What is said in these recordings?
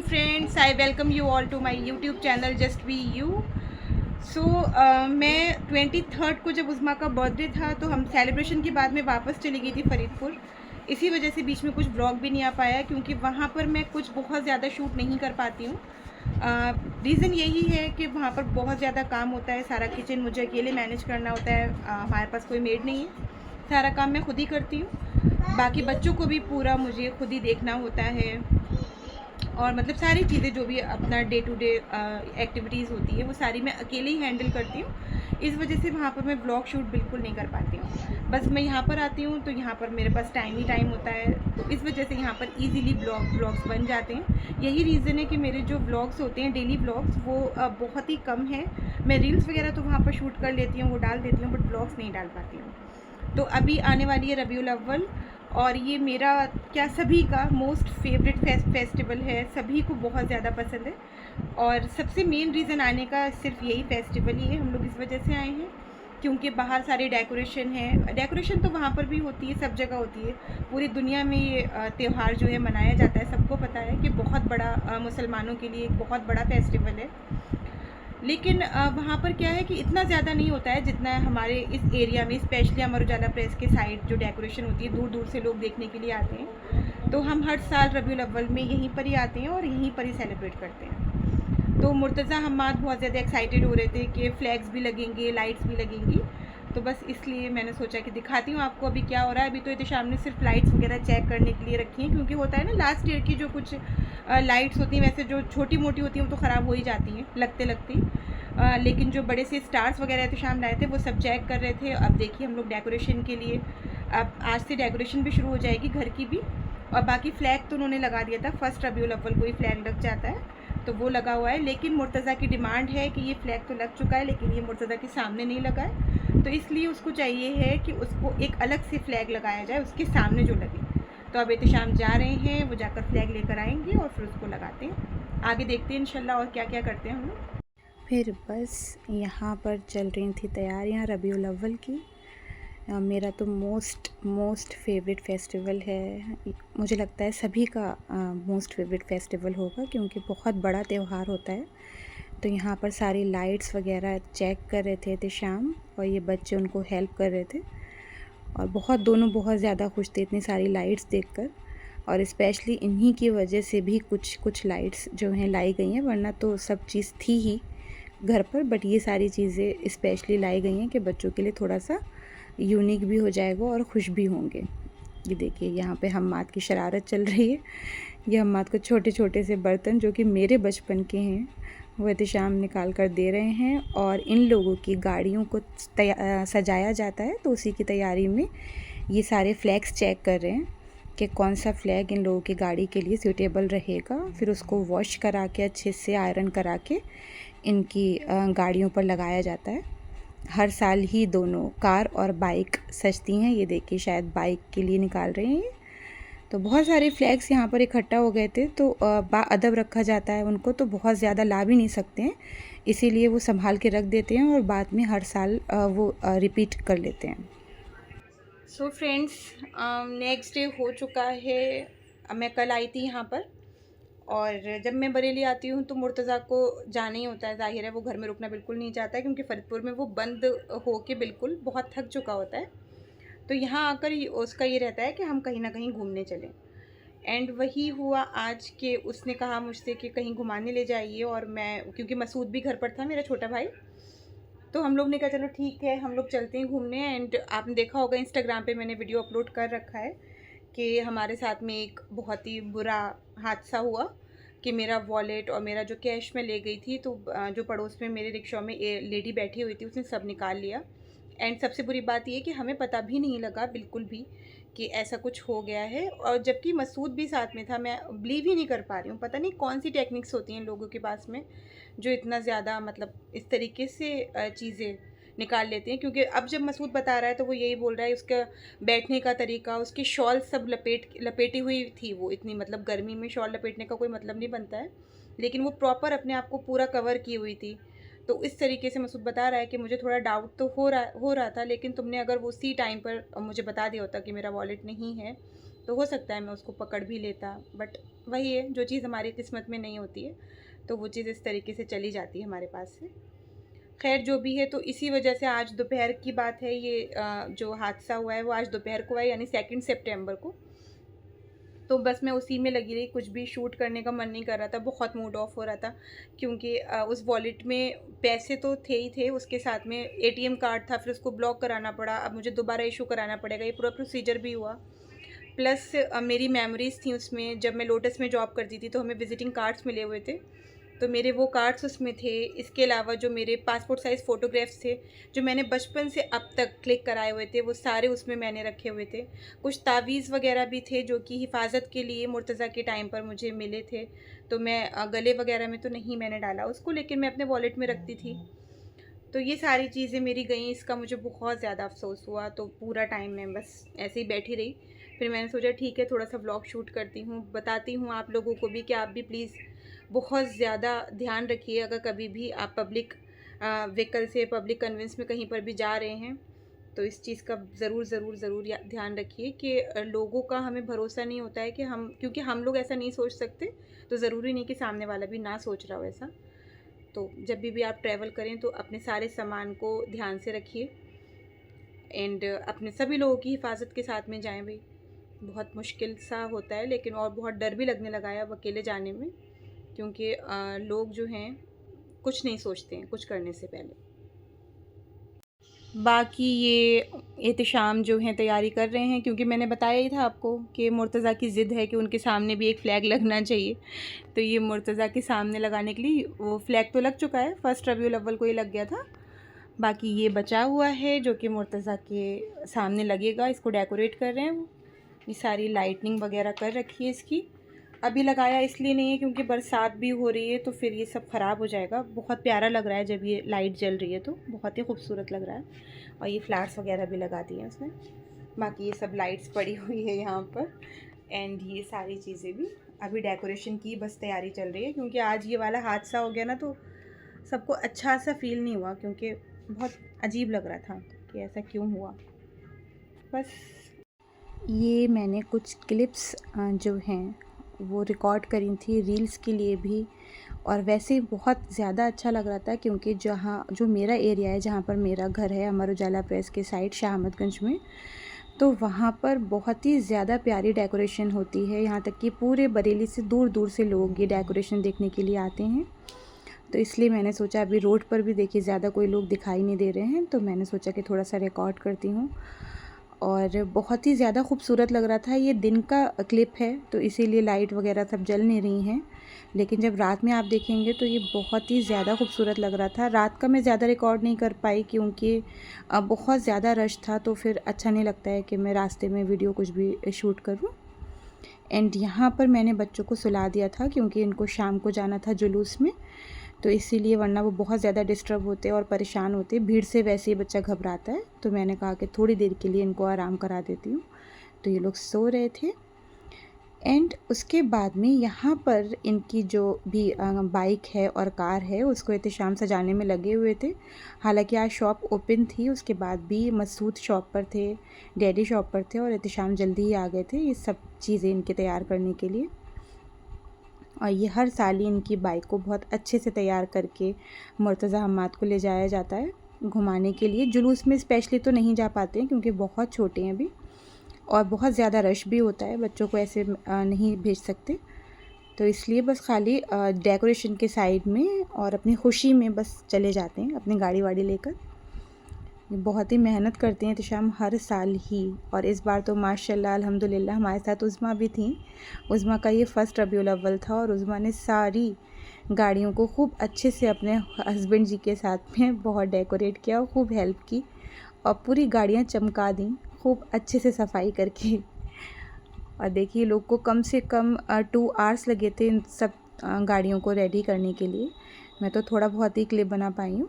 friends, I welcome you all to my YouTube channel Just Be You. सो मैं 23rd को जब उज़्मा का birthday था तो हम सेलिब्रेशन के बाद में वापस चली गई थी फरीदपुर। इसी वजह से बीच में कुछ ब्लॉग भी नहीं आ पाया क्योंकि वहाँ पर मैं कुछ बहुत ज़्यादा शूट नहीं कर पाती हूँ। रीज़न यही है कि वहाँ पर बहुत ज़्यादा काम होता है, सारा किचन मुझे अकेले मैनेज करना होता है। हमारे पास कोई मेड नहीं है, सारा काम मैं खुद ही करती हूँ। बाकी बच्चों को भी पूरा मुझे खुद ही देखना होता है और मतलब सारी चीज़ें जो भी अपना डे टू डे एक्टिविटीज़ होती है वो सारी मैं अकेले ही हैंडल करती हूँ। इस वजह से वहाँ पर मैं ब्लॉग शूट बिल्कुल नहीं कर पाती हूँ। बस मैं यहाँ पर आती हूँ तो यहाँ पर मेरे पास टाइम ही टाइम होता है, तो इस वजह से यहाँ पर ईज़िली ब्लॉग्स बन जाते हैं। यही रीज़न है कि मेरे जो ब्लॉग्स होते हैं डेली ब्लॉग्स वो बहुत ही कम है। मैं रील्स वगैरह तो वहाँ पर शूट कर लेती हूँ, वो डाल देती हूँ, बट ब्लॉग्स नहीं डाल पाती हूँ। तो अभी आने वाली है रबीउल अव्वल और ये मेरा क्या सभी का मोस्ट फेवरेट फेस्टिवल है, सभी को बहुत ज़्यादा पसंद है। और सबसे मेन रीज़न आने का सिर्फ यही फेस्टिवल ही है। हम लोग इस वजह से आए हैं क्योंकि बाहर सारे डेकोरेशन है। डेकोरेशन तो वहाँ पर भी होती है, सब जगह होती है। पूरी दुनिया में ये त्यौहार जो है मनाया जाता है। सबको पता है कि बहुत बड़ा मुसलमानों के लिए एक बहुत बड़ा फेस्टिवल है। लेकिन वहाँ पर क्या है कि इतना ज़्यादा नहीं होता है जितना हमारे इस एरिया में, स्पेशली अमर उजाला प्रेस के साइड जो डेकोरेशन होती है, दूर दूर से लोग देखने के लिए आते हैं। तो हम हर साल रबीउल अव्वल में यहीं पर ही आते हैं और यहीं पर ही सेलिब्रेट करते हैं। तो मुर्तज़ा हम्माद बहुत ज़्यादा एक्साइटेड हो रहे थे कि फ़्लैग्स भी लगेंगे, लाइट्स भी लगेंगी। तो बस इसलिए मैंने सोचा कि दिखाती हूँ आपको अभी क्या हो रहा है। अभी तो एहतिशाम ने सिर्फ लाइट्स वगैरह चेक करने के लिए रखी हैं क्योंकि होता है ना लास्ट ईयर की जो कुछ लाइट्स होती हैं, वैसे जो छोटी मोटी होती हैं वो तो ख़राब हो ही जाती हैं लगते लगती। लेकिन जो बड़े से स्टार्स वगैरह एहतिशाम लाए थे वो सब चेक कर रहे थे। अब देखिए हम लोग डेकोरेशन के लिए, अब आज से डेकोरेशन भी शुरू हो जाएगी घर की भी। और बाकी फ़्लैग तो उन्होंने लगा दिया था, फर्स्ट रबीउल अव्वल को ही फ़्लैग लग जाता है तो वो लगा हुआ है। लेकिन मुर्तज़ा की डिमांड है कि ये फ़्लैग तो लग चुका है लेकिन ये मुर्तज़ा के सामने नहीं लगा है, तो इसलिए उसको चाहिए है कि उसको एक अलग से फ़्लैग लगाया जाए उसके सामने जो लगे। तो अब एहतिशाम जा रहे हैं, वो जाकर फ़्लैग लेकर आएंगे और फिर उसको लगाते हैं। आगे देखते हैं इंशाल्लाह और क्या क्या करते हैं हम लोग। फिर बस यहाँ पर चल रही थी तैयारियाँ रबीउल अव्वल की। मेरा तो मोस्ट फेवरेट फेस्टिवल है। मुझे लगता है सभी का मोस्ट फेवरेट फेस्टिवल होगा क्योंकि बहुत बड़ा त्यौहार होता है। तो यहाँ पर सारी लाइट्स वगैरह चेक कर रहे थे शाम, और ये बच्चे उनको हेल्प कर रहे थे। और दोनों बहुत ज़्यादा खुश थे इतनी सारी लाइट्स देखकर, और स्पेशली इन्हीं की वजह से भी कुछ लाइट्स जो हैं लाई गई हैं, वरना तो सब चीज़ थी ही घर पर, बट ये सारी चीज़ें स्पेशली लाई गई हैं कि बच्चों के लिए थोड़ा सा यूनिक भी हो जाएगा और खुश भी होंगे। ये देखिए यहाँ पे हम्माद की शरारत चल रही है। ये हम्माद को छोटे छोटे से बर्तन जो कि मेरे बचपन के हैं वो एहतिशाम निकाल कर दे रहे हैं, और इन लोगों की गाड़ियों को सजाया जाता है तो उसी की तैयारी में ये सारे फ्लैग्स चेक कर रहे हैं कि कौन सा फ़्लैग इन लोगों की गाड़ी के लिए सूटेबल रहेगा। फिर उसको वॉश करा के अच्छे से आयरन करा के इनकी गाड़ियों पर लगाया जाता है। हर साल ही दोनों कार और बाइक सजती हैं। ये देखिए शायद बाइक के लिए निकाल रहे हैं ये। तो बहुत सारे फ्लैग्स यहाँ पर इकट्ठा हो गए थे, तो बाअदब रखा जाता है उनको, तो बहुत ज़्यादा ला भी नहीं सकते हैं, इसीलिए वो संभाल के रख देते हैं और बाद में हर साल वो रिपीट कर लेते हैं। सो फ्रेंड्स, नेक्स्ट डे हो चुका है। मैं कल आई थी यहाँ पर, और जब मैं बरेली आती हूँ तो मुर्तज़ा को जाना ही होता है, ज़ाहिर है वो घर में रुकना बिल्कुल नहीं चाहता है क्योंकि फरीदपुर में वो बंद हो के बिल्कुल बहुत थक चुका होता है। तो यहाँ आकर उसका ये रहता है कि हम कहीं ना कहीं घूमने चलें। एंड वही हुआ आज के उसने कहा मुझसे कि कहीं घुमाने ले जाइए, और मैं क्योंकि मसूद भी घर पर था, मेरा छोटा भाई, तो हम लोग ने कहा चलो ठीक है हम लोग चलते हैं घूमने। एंड आपने देखा होगा इंस्टाग्राम पे मैंने वीडियो अपलोड कर रखा है कि हमारे साथ में एक बहुत ही बुरा हादसा हुआ कि मेरा वॉलेट और मेरा जो कैश मैं ले गई थी, तो जो पड़ोस में मेरे रिक्शा में लेडी बैठी हुई थी उसने सब निकाल लिया। एंड सबसे बुरी बात ये कि हमें पता भी नहीं लगा बिल्कुल भी कि ऐसा कुछ हो गया है, और जबकि मसूद भी साथ में था। मैं बिलीव ही नहीं कर पा रही हूँ, पता नहीं कौन सी टेक्निक्स होती हैं लोगों के पास में जो इतना ज़्यादा मतलब इस तरीके से चीज़ें निकाल लेते हैं। क्योंकि अब जब मसूद बता रहा है तो वो यही बोल रहा है उसका बैठने का तरीका, उसकी शॉल सब लपेटी हुई थी वो, इतनी मतलब गर्मी में शॉल लपेटने का कोई मतलब नहीं बनता है, लेकिन वो प्रॉपर अपने आप को पूरा कवर की हुई थी। तो इस तरीके से मसूद बता रहा है कि मुझे थोड़ा डाउट तो हो रहा था, लेकिन तुमने अगर वो उसी टाइम पर मुझे बता दिया होता कि मेरा वॉलेट नहीं है तो हो सकता है मैं उसको पकड़ भी लेता, बट वही है, जो चीज़ हमारी किस्मत में नहीं होती है तो वो चीज़ इस तरीके से चली जाती है हमारे पास से। खैर जो भी है, तो इसी वजह से आज दोपहर की बात है, ये जो हादसा हुआ है वो आज दोपहर को है, यानी 2 सितंबर को। तो बस मैं उसी में लगी रही, कुछ भी शूट करने का मन नहीं कर रहा था, बहुत मूड ऑफ हो रहा था, क्योंकि उस वॉलेट में पैसे तो थे ही थे, उसके साथ में एटीएम कार्ड था, फिर उसको ब्लॉक कराना पड़ा, अब मुझे दोबारा इशू कराना पड़ेगा, ये पूरा प्रोसीजर भी हुआ। प्लस मेरी मेमोरीज़ थी उसमें, जब मैं लोटस में जॉब करती थी तो हमें विजिटिंग कार्ड्स मिले हुए थे, तो मेरे वो कार्ड्स उसमें थे। इसके अलावा जो मेरे पासपोर्ट साइज़ फ़ोटोग्राफ्स थे, जो मैंने बचपन से अब तक क्लिक कराए हुए थे, वो सारे उसमें मैंने रखे हुए थे। कुछ तावीज़ वगैरह भी थे जो कि हिफाजत के लिए मुर्तज़ा के टाइम पर मुझे मिले थे, तो मैं गले वगैरह में तो नहीं मैंने डाला उसको, लेकिन मैं अपने वॉलेट में रखती थी। तो ये सारी चीज़ें मेरी गईं, इसका मुझे बहुत ज़्यादा अफसोस हुआ। तो पूरा टाइम मैं बस ऐसे ही बैठी रही। फिर मैंने सोचा ठीक है, थोड़ा सा व्लॉग शूट करती हूँ, बताती हूँ आप लोगों को भी कि आप भी प्लीज़ बहुत ज़्यादा ध्यान रखिए, अगर कभी भी आप पब्लिक व्हीकल से, पब्लिक कन्वेंस में कहीं पर भी जा रहे हैं, तो इस चीज़ का ज़रूर ध्यान रखिए कि लोगों का हमें भरोसा नहीं होता है कि हम, क्योंकि हम लोग ऐसा नहीं सोच सकते, तो ज़रूरी नहीं कि सामने वाला भी ना सोच रहा हो ऐसा। तो जब भी आप ट्रैवल करें तो अपने सारे सामान को ध्यान से रखिए, एंड अपने सभी लोगों की हिफाजत के साथ में जाएं भाई। बहुत मुश्किल सा होता है, लेकिन और बहुत डर भी लगने लगा है अब अकेले जाने में, क्योंकि लोग जो हैं कुछ नहीं सोचते हैं कुछ करने से पहले। बाकी ये एहतिशाम जो हैं तैयारी कर रहे हैं, क्योंकि मैंने बताया ही था आपको कि मुर्तज़ा की ज़िद है कि उनके सामने भी एक फ़्लैग लगना चाहिए, तो ये मुर्तज़ा के सामने लगाने के लिए वो फ़्लैग तो लग चुका है, 1 रबीउल अव्वल को ही लग गया था। बाकी ये बचा हुआ है जो कि मुर्तज़ा के सामने लगेगा, इसको डेकोरेट कर रहे हैं वो। ये सारी लाइटनिंग वगैरह कर रखी है इसकी। अभी लगाया इसलिए नहीं है क्योंकि बरसात भी हो रही है, तो फिर ये सब ख़राब हो जाएगा। बहुत प्यारा लग रहा है जब ये लाइट जल रही है, तो बहुत ही खूबसूरत लग रहा है। और ये फ्लावर्स वगैरह भी लगा दिए हैं उसने। बाकी ये सब लाइट्स पड़ी हुई है यहाँ पर, एंड ये सारी चीज़ें भी अभी डेकोरेशन की बस तैयारी चल रही है, क्योंकि आज ये वाला हादसा हो गया ना, तो सबको अच्छा सा फील नहीं हुआ, क्योंकि बहुत अजीब लग रहा था कि ऐसा क्यों हुआ। बस ये मैंने कुछ क्लिप्स जो हैं वो रिकॉर्ड करी थी रील्स के लिए भी, और वैसे ही बहुत ज़्यादा अच्छा लग रहा था, क्योंकि जो मेरा एरिया है, जहाँ पर मेरा घर है, अमर उजाला प्रेस के साइड शाहमदगंज में, तो वहाँ पर बहुत ही ज़्यादा प्यारी डेकोरेशन होती है। यहाँ तक कि पूरे बरेली से दूर दूर से लोग ये डेकोरेशन देखने के लिए आते हैं। तो इसलिए मैंने सोचा, अभी रोड पर भी देखिए ज़्यादा कोई लोग दिखाई नहीं दे रहे हैं, तो मैंने सोचा कि थोड़ा सा रिकॉर्ड करती हूँ। और बहुत ही ज़्यादा खूबसूरत लग रहा था। ये दिन का क्लिप है, तो इसीलिए लाइट वगैरह सब जल नहीं रही हैं, लेकिन जब रात में आप देखेंगे तो ये बहुत ही ज़्यादा खूबसूरत लग रहा था। रात का मैं ज़्यादा रिकॉर्ड नहीं कर पाई, क्योंकि बहुत ज़्यादा रश था, तो फिर अच्छा नहीं लगता है कि मैं रास्ते में वीडियो कुछ भी शूट करूँ। एंड यहाँ पर मैंने बच्चों को सुला दिया था, क्योंकि इनको शाम को जाना था जुलूस में, तो इसीलिए, वरना वो बहुत ज़्यादा डिस्टर्ब होते और परेशान होते। भीड़ से वैसे ही बच्चा घबराता है, तो मैंने कहा कि थोड़ी देर के लिए इनको आराम करा देती हूँ। तो ये लोग सो रहे थे। एंड उसके बाद में यहाँ पर इनकी जो भी बाइक है और कार है, उसको एहतिशाम सजाने में लगे हुए थे। हालांकि आज शॉप ओपन थी, उसके बाद भी मसूद शॉप पर थे, डैडी शॉप पर थे, और एहतिशाम जल्दी ही आ गए थे ये सब चीज़ें इनके तैयार करने के लिए। और ये हर साल ही इनकी बाइक को बहुत अच्छे से तैयार करके मुर्तज़ा हम्माद को ले जाया जाता है घुमाने के लिए। जुलूस में स्पेशली तो नहीं जा पाते हैं, क्योंकि बहुत छोटे हैं अभी, और बहुत ज़्यादा रश भी होता है, बच्चों को ऐसे नहीं भेज सकते। तो इसलिए बस खाली डेकोरेशन के साइड में और अपनी खुशी में बस चले जाते हैं अपनी गाड़ी वाड़ी लेकर। ये बहुत ही मेहनत करते हैं एहतिशाम हर साल ही, और इस बार तो माशाल्लाह अल्हम्दुलिल्लाह हमारे साथ उज़्मा भी थी। उज़्मा का ये 1 रबीउल अव्वल था, और उज़्मा ने सारी गाड़ियों को खूब अच्छे से अपने हस्बैंड जी के साथ में बहुत डेकोरेट किया और खूब हेल्प की, और पूरी गाड़ियाँ चमका दी खूब अच्छे से सफाई करके। और देखिए, लोग को कम से कम 2 आवर्स लगे थे इन सब गाड़ियों को रेडी करने के लिए। मैं तो थोड़ा बहुत ही क्लिप बना पाई हूँ।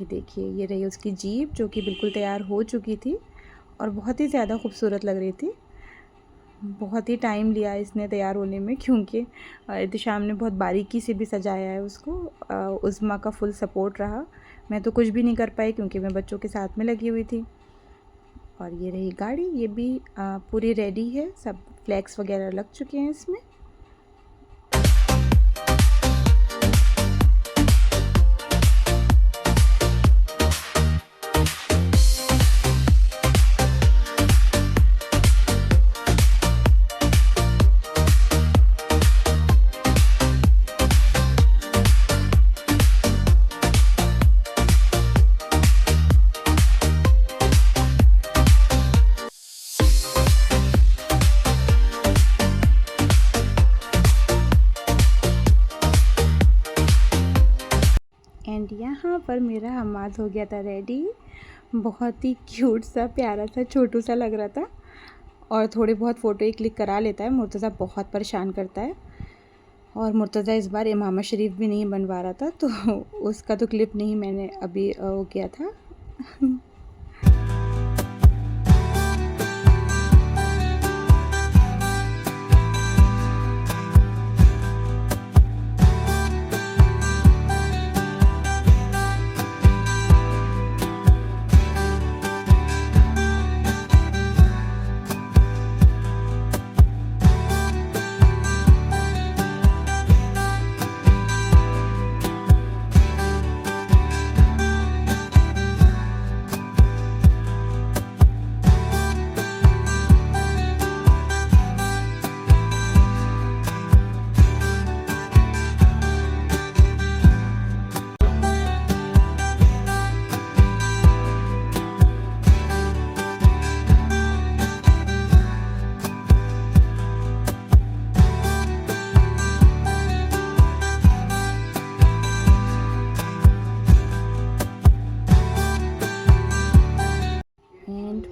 ये देखिए, ये रही उसकी जीप, जो कि बिल्कुल तैयार हो चुकी थी और बहुत ही ज़्यादा खूबसूरत लग रही थी। बहुत ही टाइम लिया इसने तैयार होने में, क्योंकि एहतिशाम ने बहुत बारीकी से भी सजाया है उसको। उज़्मा का फुल सपोर्ट रहा, मैं तो कुछ भी नहीं कर पाई क्योंकि मैं बच्चों के साथ में लगी हुई थी। और ये रही गाड़ी, ये भी पूरी रेडी है, सब फ्लैक्स वगैरह लग चुके हैं इसमें। एंड यहाँ पर मेरा हमाद हो गया था रेडी। बहुत ही क्यूट सा, प्यारा सा, छोटू सा लग रहा था और थोड़े बहुत फ़ोटो ही क्लिक करा लेता है। मुर्तज़ा बहुत परेशान करता है और मुर्तज़ा इस बार इमामा शरीफ भी नहीं बनवा रहा था, तो उसका तो क्लिप नहीं मैंने अभी वो किया था।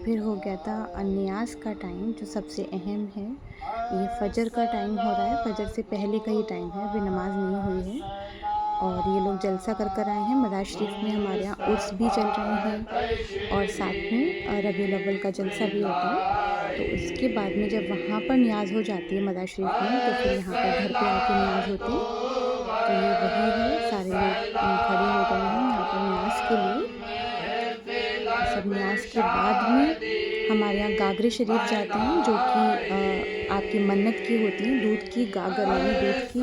फिर हो गया था अन्यास का टाइम, जो सबसे अहम है। ये फजर का टाइम हो रहा है, फजर से पहले का ही टाइम है, अभी नमाज़ नहीं हुई है। और ये लोग जलसा कर कर आए हैं। मदार शरीफ में हमारे यहाँ उर्स भी चल रहे हैं और साथ में रबीउल अव्वल का जलसा भी होता है। तो उसके बाद में जब वहाँ पर न्याज हो जाती है मदार शरीफ में, तो फिर यहाँ पर घर पे आके न्याज होती है। तो ये वही है, सारे लोग खड़े हो गए हैं यहाँ पर न्याज के लिए। सब न्याज के बाद में हमारे यहाँ गागरे शरीफ जाते हैं, जो कि आपकी मन्नत की होती हैं। दूध की गागर यानी दूध की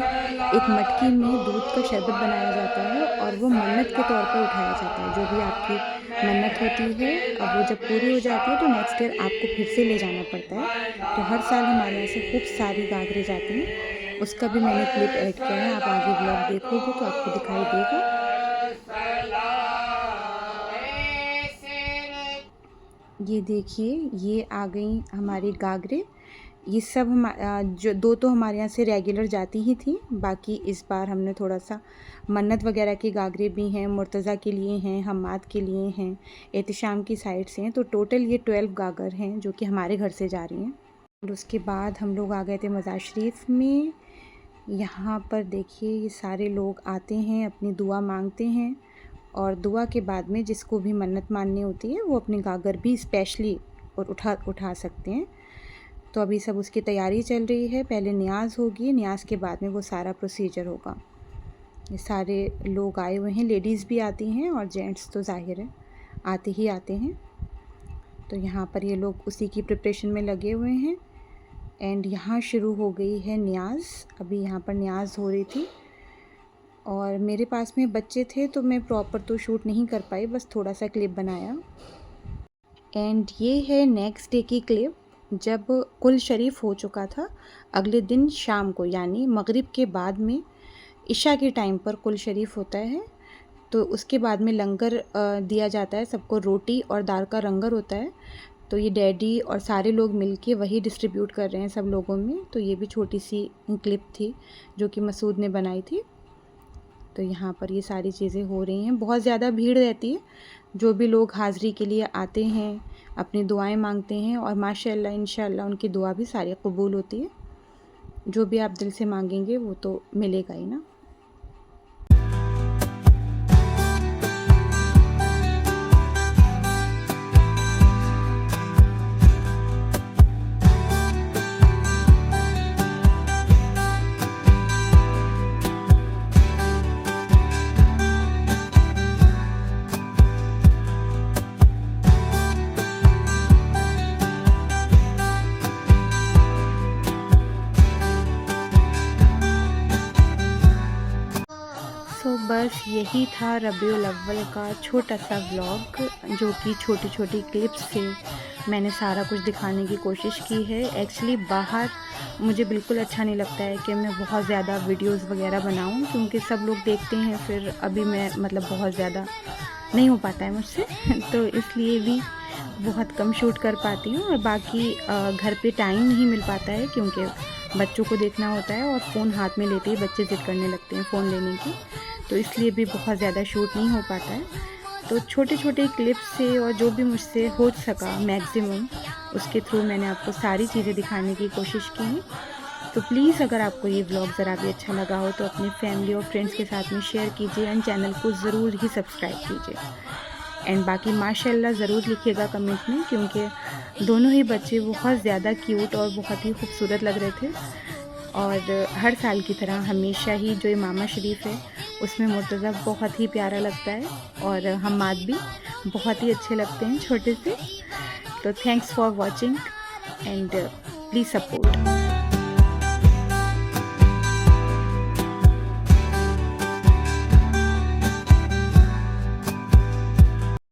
एक मटकी में दूध का शरबत बनाया जाता है और वो मन्नत के तौर पर उठाया जाता है। जो भी आपकी मन्नत होती है, अब वो जब पूरी हो जाती है तो नेक्स्ट ईयर आपको फिर से ले जाना पड़ता है। तो हर साल हमारे यहाँ से खूब सारी गागरे जाती हैं। उसका भी मैंने क्लिप ऐड किया है, आप आगे ब्लॉग देखोगे तो आपको दिखाई देगा। ये देखिए, ये आ गई हमारी गागरे। ये सब जो दो तो हमारे यहाँ से रेगुलर जाती ही थी, बाकी इस बार हमने थोड़ा सा मन्नत वगैरह की गागरे भी हैं, मुर्तज़ा के लिए हैं, हम्माद के लिए हैं, एहतिशाम की साइड से हैं। तो टोटल ये 12 गागर हैं जो कि हमारे घर से जा रही हैं। और उसके बाद हम लोग आ गए थे मज़ार शरीफ में। यहाँ पर देखिए, ये सारे लोग आते हैं, अपनी दुआ मांगते हैं और दुआ के बाद में जिसको भी मन्नत माननी होती है वो अपनी गागर भी स्पेशली और उठा सकते हैं। तो अभी सब उसकी तैयारी चल रही है। पहले न्याज होगी, न्याज के बाद में वो सारा प्रोसीजर होगा। ये सारे लोग आए हुए हैं, लेडीज़ भी आती हैं और जेंट्स तो ज़ाहिर है आते ही आते हैं। तो यहाँ पर ये लोग उसी की प्रिपरेशन में लगे हुए हैं। एंड यहाँ शुरू हो गई है न्याज। अभी यहाँ पर न्याज हो रही थी और मेरे पास में बच्चे थे तो मैं प्रॉपर तो शूट नहीं कर पाई, बस थोड़ा सा क्लिप बनाया। एंड ये है नेक्स्ट डे की क्लिप, जब कुल शरीफ हो चुका था। अगले दिन शाम को यानी मगरिब के बाद में इशा के टाइम पर कुल शरीफ होता है। तो उसके बाद में लंगर दिया जाता है सबको, रोटी और दाल का लंगर होता है। तो ये डैडी और सारे लोग मिलके वही डिस्ट्रीब्यूट कर रहे हैं सब लोगों में। तो ये भी छोटी सी क्लिप थी जो कि मसूद ने बनाई थी। तो यहाँ पर ये सारी चीज़ें हो रही हैं। बहुत ज़्यादा भीड़ रहती है, जो भी लोग हाज़िरी के लिए आते हैं अपनी दुआएं मांगते हैं और माशाअल्लाह इंशाअल्लाह उनकी दुआ भी सारी कबूल होती है। जो भी आप दिल से मांगेंगे वो तो मिलेगा ही ना। बस यही था रबीउल अव्वल का छोटा सा व्लॉग, जो कि छोटी छोटी क्लिप्स से मैंने सारा कुछ दिखाने की कोशिश की है। एक्चुअली बाहर मुझे बिल्कुल अच्छा नहीं लगता है कि मैं बहुत ज़्यादा वीडियोस वगैरह बनाऊं, क्योंकि सब लोग देखते हैं, फिर अभी मैं मतलब बहुत ज़्यादा नहीं हो पाता है मुझसे तो इसलिए भी बहुत कम शूट कर पाती हूँ। और बाकी घर पे टाइम नहीं मिल पाता है, क्योंकि बच्चों को देखना होता है और फ़ोन हाथ में लेते ही बच्चे ज़िद करने लगते हैं फ़ोन लेने की, तो इसलिए भी बहुत ज़्यादा शूट नहीं हो पाता है। तो छोटे छोटे क्लिप्स से और जो भी मुझसे हो सका मैक्सिमम, उसके थ्रू मैंने आपको सारी चीज़ें दिखाने की कोशिश की है। तो प्लीज़ अगर आपको ये व्लॉग ज़रा भी अच्छा लगा हो तो अपनी फैमिली और फ्रेंड्स के साथ में शेयर कीजिए एंड चैनल को ज़रूर ही सब्सक्राइब कीजिए। एंड बाकी माशाल्लाह ज़रूर लिखिएगा कमेंट में, क्योंकि दोनों ही बच्चे बहुत ज़्यादा क्यूट और बहुत ही खूबसूरत लग रहे थे। और हर साल की तरह हमेशा ही जो इमामा शरीफ है उसमें मुर्तज़ा बहुत ही प्यारा लगता है, और हम्माद भी बहुत ही अच्छे लगते हैं छोटे से। तो thanks for watching and please support.